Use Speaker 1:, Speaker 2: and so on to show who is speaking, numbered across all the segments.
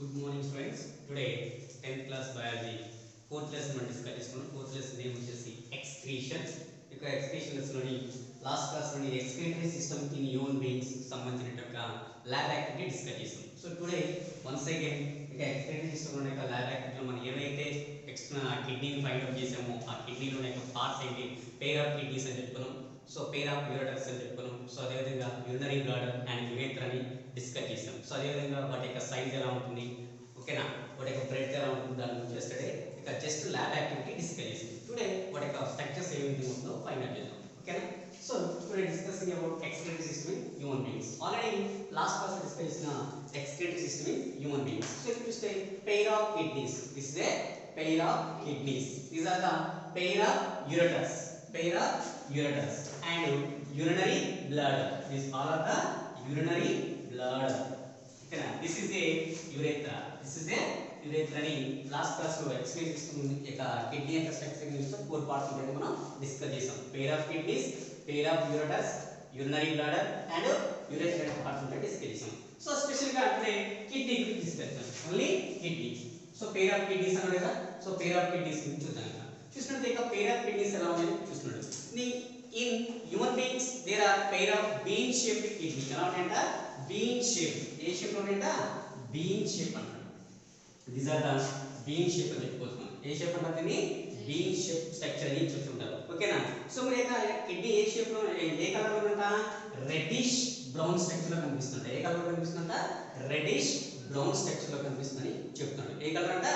Speaker 1: Good morning students. Today 10th class biology 4th lesson మనం discuss చేసుకున్నాం. 4th lesson name వచ్చేసి ఎక్స్క్రీషన్స్. ఇక ఎక్స్క్రీషన్స్ లోని లాస్ట్ క్లాస్ లోని excretory system in human beings సంబంధించిన ల్యాబ్ యాక్టివిటీ డిస్కస్ చేసాం. సో టుడే వన్స్ అగైన్ ఇక ఎక్స్క్రీటరీ సిస్టమ్ లోని ల్యాబ్ యాక్టివిటీలో మనం ఏవైతే కిడ్నీని ఫైండ్ అవుట్ చేసామో ఆ కిడ్నీలోని పార్ట్స్ ఏంటి, పేర్ ఆఫ్ కిడ్నీస్ అని చెప్పుకున్నాం. సో పేర్ ఆఫ్ యూరటర్స్ అని చెప్పుకున్నాం. సో అదేవిధంగా యూరినరీ బ్లాడర్ అండ్ యురేత్రా అని డిస్కస్ చేసాం. సో అదేవిధంగా వాటి యొక్క సైజ్ ఎలా ఉంటుంది, ఓకేనా, వాటి యొక్క బ్రెడ్త్ ఎలా ఉంటుంది, దాని గురించి చేస్తే ఇక జస్ట్ ల్యాబ్ యాక్టివిటీ డిస్కస్ చేసాం. టుడే వాటి యొక్క స్ట్రక్చర్స్ ఏ విధంగా ఉందో ఫైండ్ అవుట్ చేద్దాం. ఓకేనా. So today discussing about excretory system in human beings. Already last class లో డిస్కస్ చేసిన excretory system in human beings. So ఇప్పుడు చూస్తే pair of kidneys, this is a pair of kidneys, these are the pair of ureters, pair of ureters and urinary bladder, these all are the urinary bladder. Okay, this is a urethra, this is a urethra ni last class lo explain chestunna eka kidney యొక్క structure గురించి 4 parts ఉంటాయి మనం discuss చేసాం. pair of kidneys, pair of ureters, urinary bladder and urethra యొక్క parts ఉంటాయి discuss చేసాం. So special గా అంటే కిడ్నీ గురించి డిస్కస్ చేసాం, only kidney. So pair of kidneys అన్నాడు కదా. సో pair of kidneys గురించి చూద్దాం. చూసినట్టు ఇక pair of kidneys ఎలా ఉన్నాయి చూస్తున్నాడు. In human beings there are pair of bean shaped kidney. ఎలా ఉంటాయంట, bean shaped. ఏ షేప్ లో ఉంటాయంట, bean shape అంటారు. These are the bean shape అని చెప్పుకోవచ్చు. ఏ షేప్ అంటారు దీన్ని, bean shape స్ట్రక్చర్ అని చెప్తుంటారు. ఓకేనా. సో మరి ఇక కిడ్నీ ఏ షేప్ లో, ఏ కలర్ లో ఉందంట, రెడ్డిష్ బ్రౌన్ స్ట్రక్చర్ లో కనిపిస్తుంట. ఏ కలర్ లో కనిపిస్తుందంట, రెడ్డిష్ బ్రౌన్ స్ట్రక్చర్ లో కనిపిస్తుందని చెప్తున్నాడు. ఏ కలర్ అంట,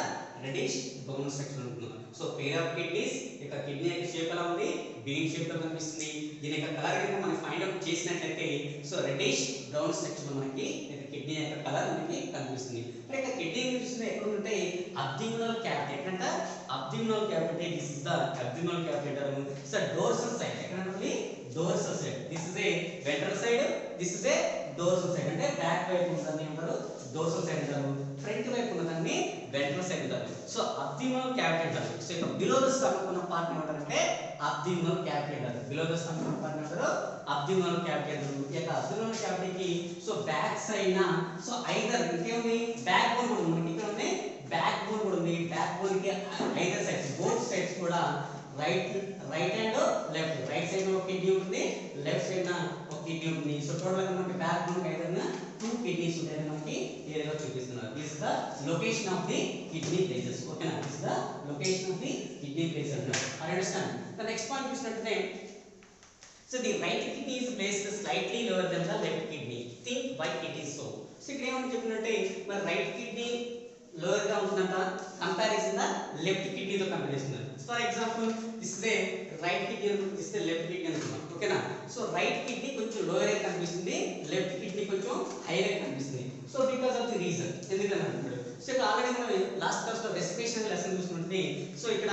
Speaker 1: రెడ్డిష్ బ్రౌన్ స్ట్రక్చర్ ఉంటున్నాడు. సో పేర్ ఆఫ్ కిడ్నీస్, ఇక కిడ్నీ యొక్క షేప్ ఎలా ఉంది, బీన్ షేప్ లో కనిపిస్తుంది. దీని యొక్క కలర్ కనుక మనం ఫైండ్ అవుట్ చేసినట్లయితే సో రెడ్డిష్ బ్రౌన్ స్ట్రక్చర్ లో మనకి కిడ్నీ యొక్క కలర్ మనకి కనిపిస్తుంది. ఇక కిడ్నీ చూస్తే ఎక్కడ ఉంటాయి, అబ్డామినల్ క్యావిటీ. ఎక్కడంట, abdominal cavity. This is the abdominal cavity. So dorsal side ఎక్కడ ఉంటుంది, dorsal side. This is a ventral side, this is a dorsal side. అంటే బ్యాక్ వైపు ఉన్నదాన్ని ఏమంటారు, డోర్సల్ సైడ్ అంటారు. ఫ్రంట్ వైపు ఉన్నదాన్ని వెంట్రల్ సైడ్ అంటారు. సో అబ్డామినల్ క్యావిటీ అంటారు. సో ఇక బిలో ద స్టమక్ ఉన్న పార్ట్ ఏమంటారంటే అబ్డామినల్ క్యావిటీ అంటారు. బిలో ద స్టమక్ ఉన్న పార్ట్ ఏమంటారు, అబ్డామినల్ క్యావిటీ అంటారు. ఇక అబ్డామినల్ క్యావిటీకి సో బ్యాక్ సైడ్ నా సో ఐదర్ ఇంకేముంది, బ్యాక్ బోన్ కూడా ఉంది. ఇక్కడ ఉంది బ్యాక్ బోన్ కూడా ఉంది. బ్యాక్ బోన్ కి ఐదర్ సైడ్స్, బోత్ సైడ్స్ కూడా right and left, right side ఒక కిడ్నీ ఉంటుంది, లెఫ్ట్ సైడ్ నా ఒక కిడ్నీ ఉంటుంది. సో టోటల్ గా మనకి బ్యాక్ బోన్ కి ఐదర్ నా 2 కిడ్నీస్ ఉంటాయని మనకి ఏరియాలో చూపిస్తున్నారు. This is the location of the kidney places. ఓకేనా, this is the location of the kidney places అన్నారు. అండర్స్టాండ్. ద నెక్స్ట్ పాయింట్ చూసినట్లయితే so the right kidney is placed slightly lower than the left kidney. Think why it is so. So ఇక్కడ ఏమని చెప్పినట్టే మరి right kidney lower గా ఉంటుందంట comparison the left kidney తో compare చేస్తున్నారు. For example this is A right kidney, this is left kidney అనుకున్నాం. ఓకేనా. సో రైట్ కిడ్నీ కొంచెం లోయర్ గా కనిపిస్తుంది, లెఫ్ట్ కిడ్నీ కొంచెం హైయర్ గా కనిపిస్తుంది. So because of the reason, ఎందుకని అంటున్నాడు. సో ఇక్కడ ఆల్రెడీ మనం లాస్ట్ క్లాస్ లో రెస్పిరేషన్ లెసన్ చూసుకుంటే సో ఇక్కడ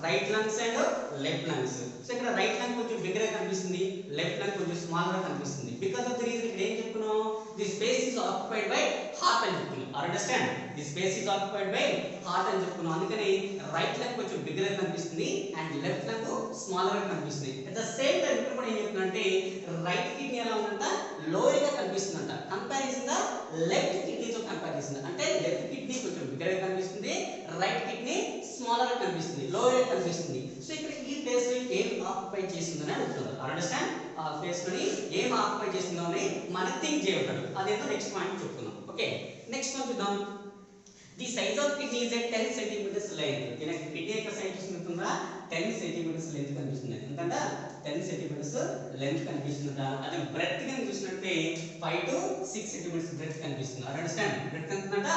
Speaker 1: right lungs and left lungs. So ఇక్కడ రైట్ లంగ్ కొంచెం బిగ్గర్ గా కనిపిస్తుంది, లెఫ్ట్ లంగ్ కొంచెం స్మాల్ గా కనిపిస్తుంది. బికాజ్ ఆఫ్ ది రీజన్ ఇక్కడ ఏం చెప్పుకున్నాం, the space is occupied by heart అని చెప్పుకున్నాం. Understand, the space is occupied by heart అని చెప్పుకున్నాం. అందుకని రైట్ లంగ్ కొంచెం బిగ్గర్ గా కనిపిస్తుంది అండ్ లెఫ్ట్ లంగ్ స్మాల్ గా కనిపిస్తుంది. అట్ ద సేమ్ టైం ఇక్కడ కూడా ఏం చెప్తున్నా రైట్ కిడ్నీ ఎలా ఉందంట, లోయర్ గా కనిపిస్తుందంట కంపారిజన్ ద లెఫ్ట్ కిడ్నీతో కంపేర్ చేస్తుంది. అంటే లెఫ్ట్ కిడ్నీ కొంచెం బిగ్గర్ గా కనిపిస్తుంది, రైట్ కిడ్నీ స్మాలర్ గా కనిపిస్తుంది, లోయర్ గా కనిపిస్తుంది. సో ఇక్కడ ఈ ప్లేస్ లో ఏం ఆక్యుపై చేస్తుందని అడుగుతున్నారు. అండర్స్టాండ్, ఆ ప్లేస్ లోని ఏం ఆక్యుపై చేస్తుందో అని మనం థింక్ చేయగలరు. అదేంటో నెక్స్ట్ పాయింట్ చెప్తున్నాం. ఓకే, నెక్స్ట్ వన్ చూద్దాం. The size of kidney is 10 centimetres length. దీనికి కిడ్నీ యొక్క సైజ్ చూస్తుందా 10 సెంటీమీటర్స్ లెంత్ కనిపిస్తుంది. ఎంతంట, 10 సెంటీమీటర్స్ లెంత్ కనిపిస్తుందా. అదే బ్రెడ్త్ గా చూసినట్టే 5 to 6 సెంటీమీటర్స్ బ్రెడ్త్ కనిపిస్తుంది. అండర్స్టాండ్, బ్రెడ్త్ ఎంతంట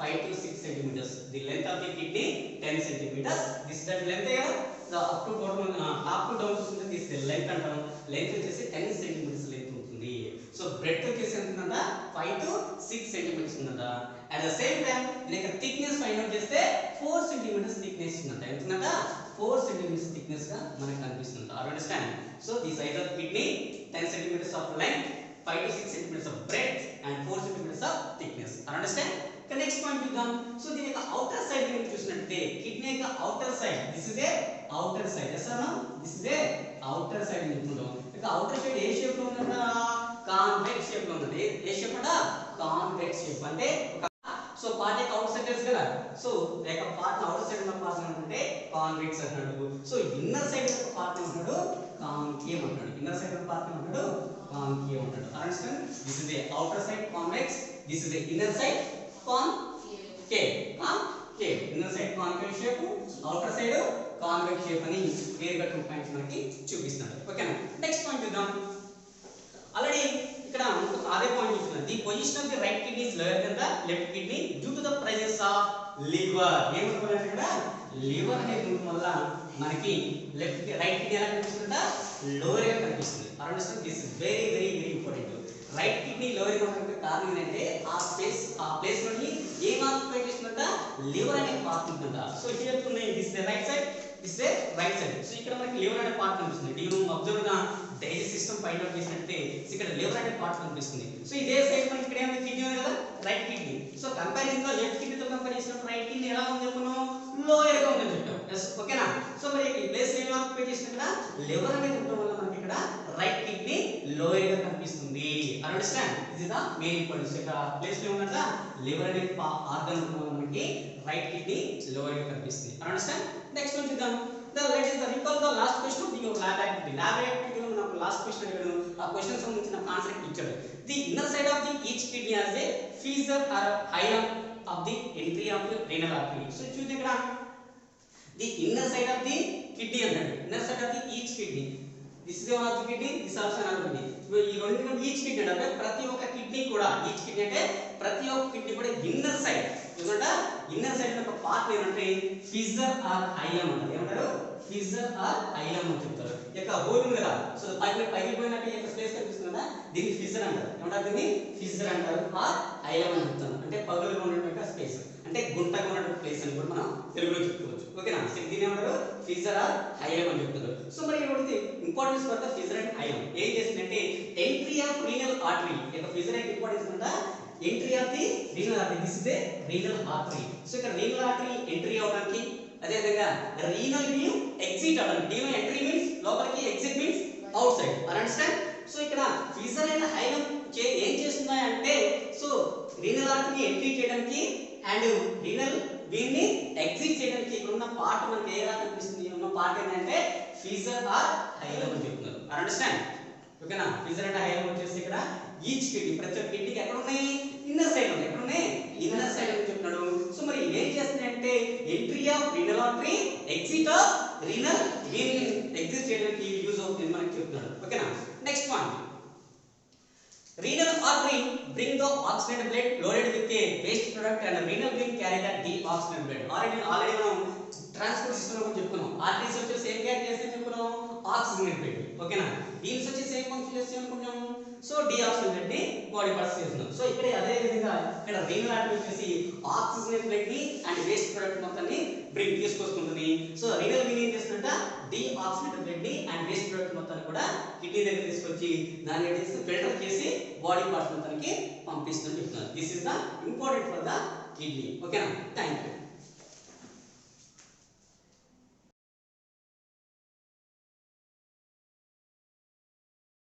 Speaker 1: 5 to 6 centimetres. The length of the kidney 10 centimetres. This that length కదా, up to bottom top to down చూస్తుంటే దిస్ లెంత్ అంటాం. లెంత్ వచ్చేసి 10 సెంటీమీటర్స్ లెంత్ ఉంటుంది. సో బ్రెడ్త్ వచ్చేసి ఎంతంట 5 to 6 సెంటీమీటర్స్ ఉందంట. అట్ ద సేమ్ టైం దీని యొక్క థిక్నెస్ ఫైండ్ అవుట్ చేస్తే 4 సెంటీమీటర్స్ థిక్నెస్ ఉందంట. ఎంతంట 4 సెంటీమీటర్స్ థిక్నెస్ గా మనకు కనిపిస్తుంది. Understand. So the size of kidney 10 centimetres of length, 5 to 6 centimetres of breadth and 4 centimetres of thickness. Understand. Next point చూద్దాం. So దీని యొక్క అవుటర్ సైడ్ ని చూసినట్లయితే కిడ్నీ యొక్క outer side, this is a outer side. ఎస్ఆర్ this is a outer side అని చెప్పుకుంటాం. ఇక అవుటర్ సైడ్ ఏ షేప్ లో ఉందంట, కాన్వెక్స్ షేప్ లో ఉంది. ఏ షేప్ అంట, కాన్వెక్స్ షేప్. అంటే సో పార్ట్ యొక్క అవుట్ సైడ్ తెలుసు కదా, సో యొక్క పార్ట్ అవుట్ సైడ్ ఉన్న పార్ట్ అంటే కాన్వెక్స్ అంటాడు. సో ఇన్నర్ సైడ్ యొక్క పార్ట్ అంటాడు కాన్కేవ్ అంటాడు. ఇన్నర్ సైడ్ యొక్క పార్ట్ అంటాడు కాన్కేవ్ అంటాడు. Understand? This is the outer side convex, this is the inner side concave. Concave inner side concave shape, outer side convex shape అని వేరుగా 2 points మనకి చూపిస్తున్నాడు. ఓకేనా? నెక్స్ట్ పాయింట్ చూద్దాం. ఆల్రెడీ ఇక్కడ ఇంకొక అదే పాయింట్ చూస్తున్నాం. The position of the right kidney is lower than the left kidney due to the presence of liver. ఏమనుకోవాలి ఇక్కడ లివర్ అనేది ఉండడం వల్ల మనకి లెఫ్ట్ రైట్ కిడ్నీ ఎలా కనిపిస్తుందా లోయర్ గా కనిపిస్తుంది. Understand? This is very very very important. Right kidney lower గా ఉండడానికి కారణం ఏంటంటే ఆ ప్లేస్ నుండి ఏం ఆక్యుపై చేస్తుందంట లివర్ అనే పార్ట్ ఉంటుందా. సో ఇక్కడ చెప్తున్నాయి this the right side, this the right side. So ఇక్కడ మనకి లివర్ అనే పార్ట్ కనిపిస్తుంది. దీని అబ్జర్వ్ గా డైజెస్ట్ సిస్టమ్ ఫైండ్ అవుట్ చేసినట్టే ఇక్కడ లివర్ అనే పార్ట్ కనిపిస్తుంది. సో ఇదే సైడ్ మనకి ఇక్కడ ఏమైంది కిడ్నీ ఉంది కదా రైట్ కిడ్నీ. సో కంపారిజన్ లో లెఫ్ట్ కిడ్నీతో కంపేర్ చేసినప్పుడు రైట్ కిడ్నీ ఎలా ఉంది చెప్పను లోయర్ గా ఉందని చెప్పాం. ఓకేనా? సో మరి ఈ ప్లేస్ ఏం ఆక్యుపై చేసిన ఇక్కడ లివర్ అనేది ఉండడం వల్ల మనకి ఇక్కడ రైట్ కిడ్నీ లోయర్ గా కనిపిస్తుంది. Understand? This is the main importance. ఇక్కడ ప్లేస్ లో ఉన్నదా లివర్ అనే ఆర్గన్ ఉండడం వల్ల మనకి రైట్ కిడ్నీ లోయర్ గా కనిపిస్తుంది. అండర్స్టాండ్? నెక్స్ట్ వన్ చూద్దాం. let us recall the last question of your lab activity. Lab activity లో మనకు లాస్ట్ క్వశ్చన్ అడిగాను. ఆ క్వశ్చన్ సంబంధించిన కాన్సెప్ట్ ఇచ్చాడు. The inner side of the each kidney has a fissure or hilum of the entry of the renal artery. So చూడండి ఇక్కడ the inner side of the kidney అన్నాడు. Inner side of the each kidney, this is one of the kidney, this also another kidney. ఈ రెండు each kidney అంటే ప్రతి ఒక్క kidney కూడా each kidney అంటే ప్రతి ఒక్క కిడ్నీ కూడా ఇన్నర్ సైడ్ ఎందుకంటే ఇన్నర్ సైడ్ ఒక పార్ట్ ఏంటంటే ఫిజర్ ఆర్ హైలమ్ అంటారు. ఏమంటారు? ఫిజర్ ఆర్ హైలమ్ అని చెప్తారు. ఇక హోల్ ఉంది కదా, సో పగిలిపోయినట్టు యొక్క స్పేస్ కనిపిస్తుంది కదా, దీన్ని ఫిజర్ అంటారు. ఏమంటారు? దీన్ని ఫిజర్ అంటారు ఆర్ హైలమ్ అని చెప్తాను. అంటే పగులుగా ఉన్నటువంటి స్పేస్ అంటే గుంటగా ఉన్నటువంటి ప్లేస్ అని కూడా మనం తెలుగులో చెప్పుకోవచ్చు. ఓకేనా? దీన్ని ఏమంటారు? ఫిజర్ ఆర్ హైలమ్ అని చెప్తారు. సో మరి ఇక్కడ importance for the fissure and hilum ఏం చేస్తుందంటే ఎంట్రీ ఆఫ్ రీనల్ ఆర్టరీ. ఇక ఫిజర్ అంటే ఇంపార్టెన్స్ ఉందా entry of the renal artery. This is the renal artery. So ఇక్కడ రీనల్ ఆర్టరీ ఎంట్రీ అవడానికి అదే విధంగా రీనల్ వ్యూ ఎగ్జిట్ అవడానికి. దీనిలో ఎంట్రీ మీన్స్ లోపలికి, exit means outside. Understand? So ఇక్కడ ఫిజర్ అండ్ హైలమ్ ఏం చేస్తున్నాయి అంటే సో రీనల్ ఆర్టరీ ఎంట్రీ చేయడానికి అండ్ రీనల్ వీన్ ని ఎగ్జిట్ చేయడానికి ఇక్కడ ఉన్న పార్ట్ మనకి ఎలా కనిపిస్తుంది ఉన్న పార్ట్ ఏంటంటే ఫిజర్ ఆర్ హైలమ్ అని చెప్తున్నారు. అండర్స్టాండ్? ఓకేనా? ఫిజర్ అండ్ హైలమ్ వచ్చేసి ఇక్కడ ఈచ్ కిడ్నీ ప్రతి ఒక్క కిడ్నీకి ఎక్కడ ఉన్నాయి ఇన్నర్ సైడ్ ఉన్నాయి. ఎక్కడ ఉన్నాయి ఇన్నర్ సైడ్ అని చెప్తున్నాడు. సో మరి ఏం చేస్తున్నాయంటే entry of renal artery, exit of renal vein exit చేయడానికి యూజ్ అవుతుంది మనకి చెప్తున్నాడు. ఓకేనా? Next one renal artery bring the oxygenated blood loaded with a waste product and renal vein carry that deoxygenated blood. already మనం transport system లో చెప్పుకున్నాం. Arteries వచ్చేసి ఏం క్యారీ చేస్తాయి చెప్పుకున్నాం ఆక్సిజనేటెడ్ బ్లడ్. ఓకేనా? వీన్స్ వచ్చేసి ఏం ఫంక్షన్ చేస్తాయి అనుకున్నాం సో డిఆక్సిజనేటెడ్ ని బాడీ పార్ట్స్ చేస్తున్నాం. సో ఇక్కడ అదే విధంగా ఇక్కడ రీనల్ ఆర్టరీ వచ్చేసి ఆక్సిజనేటెడ్ బ్లడ్ ని అండ్ వేస్ట్ ప్రొడక్ట్ మొత్తాన్ని తీసుకొస్తుంది. సో రీనల్ వీన్ ఏం చేస్తుందంట డిఆక్సిజనేటెడ్ బ్లడ్ ని అండ్ వేస్ట్ ప్రొడక్ట్ మొత్తాన్ని కూడా కిడ్నీ దగ్గర తీసుకొచ్చి దాన్ని ఫిల్టర్ చేసి బాడీ పార్ట్స్ మొత్తానికి పంపిస్తుందని చెప్తున్నారు. This is the important for the kidney. ఓకేనా? Thank you.